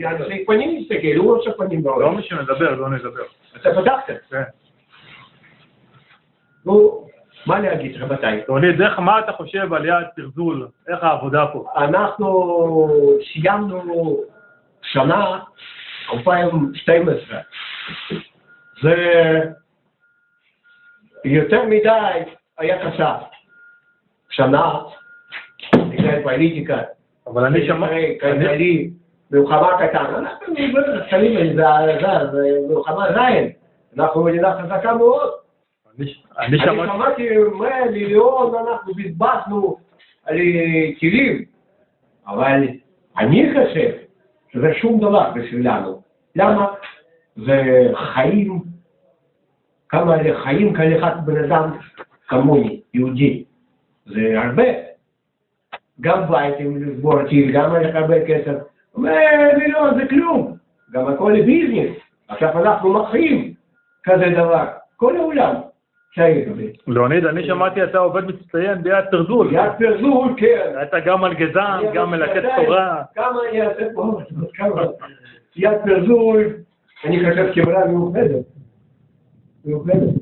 אני פנים מסתכל, הוא עושה פנים בעולם. לא משנה, נדבר, לא נדבר. אתה פתחת? כן. נו, מה להגיד, רבותיי? תוליד, מה אתה חושב על יד תרזול? איך העבודה פה? אנחנו סיימנו שנה 2012. זה יותר מדי היה קשה. שנה, בגלל פוליטיקה. אבל אני שמעתי... כלכלי, מלחמה קטן. אנחנו קטנים, זה מלחמה זין. אנחנו מדינה חזקה מאוד. אני שמעתי 100 מיליון, אנחנו בזבזנו על טילים. אבל אני חושב שזה שום דבר בשבילנו. למה? זה חיים, כמה חיים כל אחד בן אדם כמוני, יהודי. זה הרבה. גם בייטים לסבור טיל, גם לקבל כסף. 100 מיליון זה כלום. גם הכל ביזנס. עכשיו אנחנו מחיים כזה דבר. כל העולם. ליאוניד, אני שמעתי אתה עובד מצטיין ביד תרזול. ביד תרזול, כן. אתה גם מלגזן, גם מלקט תורה. כמה אני אעשה פה? יד תרזול, אני חושב כמרה מיוחדת. מיוחדת.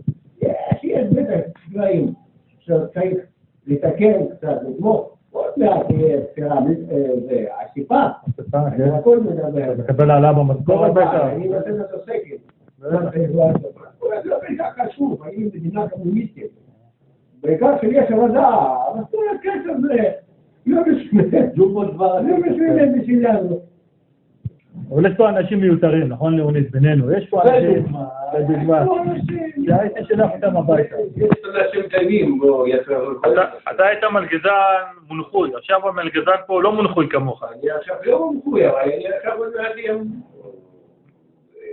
יש בטח דברים שצריך לתקן קצת, לתמוך. עוד מעט תהיה ספירה, הסיפה. הכל מדבר. מקבל העלה במשכורת בטח. אני נותן את הסקר. זה לא בעיקר חשוב, אני מדינה קומוניסטית. בעיקר שיש עבודה, אבל כל הכסף זה לא משנה בשבילנו. אבל יש פה אנשים מיותרים, נכון ליאוניד, בינינו? יש פה אנשים, שהייתי שלח אותם הביתה. יש אנשים טובים בו יצר. אתה היית מלגזן מונחוי, עכשיו המלגזן פה לא מונחוי כמוך. אני עכשיו לא מונחוי, אבל אני עכשיו עוד מעט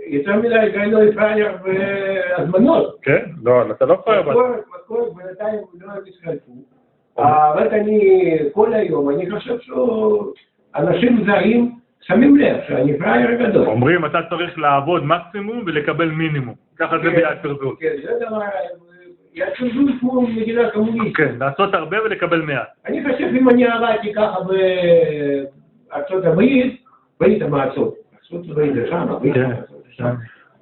יותר מדי גאינו לפרייר והזמנות. כן? לא, אתה לא פרייר. משכורת בינתיים לא מתחלפו. אבל אני כל היום, אני חושב שאנשים זרים שמים לב שאני פרייר גדול. אומרים, אתה צריך לעבוד מקסימום ולקבל מינימום. ככה זה ביד תרזול. כן, זה דבר, יד תרזול כמו מדינה קומוניסטית. כן, לעשות הרבה ולקבל מעט. אני חושב אם אני עבדתי ככה בארצות הברית, ברית המועצות. ארצות הברית זה שם, ברית המועצות.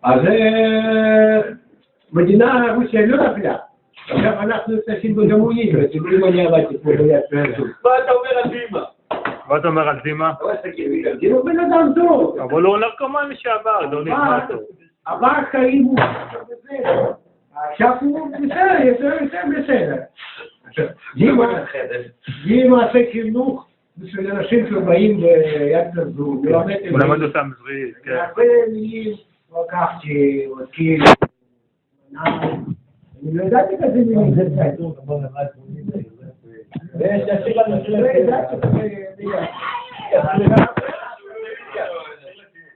אז מדינה רוסיה לא נפלה. עכשיו אנחנו נתנסים בקומוניזם, אם אני עבדתי פה ביד תרזול. מה אתה אומר על דימה? מה אתה אומר על דימה? דימה בן אדם טוב. אבל הוא נרקומן לשעבר, לא נשמע טוב. עבר חיים הוא בסדר. עכשיו הוא בסדר, יותר בסדר. דימה עושה חינוך בשביל אנשים שבאים ביד תרזול. הוא למד אותם עברית, כן. הרבה מילים לקחתי, וכאילו, אני לא ידעתי כזה מילים.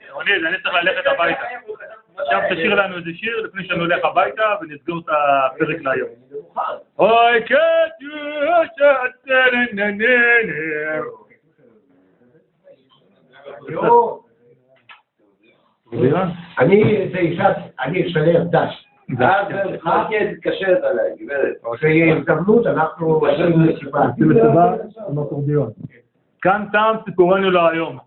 ליאוניד, אני צריך ללכת הביתה. עכשיו תשאיר לנו איזה שיר לפני שאני הולך הביתה ונסגור את הפרק להיום. אוי אני אשלם דש. מה תתקשרת עליי, גברת? כשיהיה הזדמנות, אנחנו עשינו לסיבה. עם אקורדיון. כאן תם סיפורנו להיום.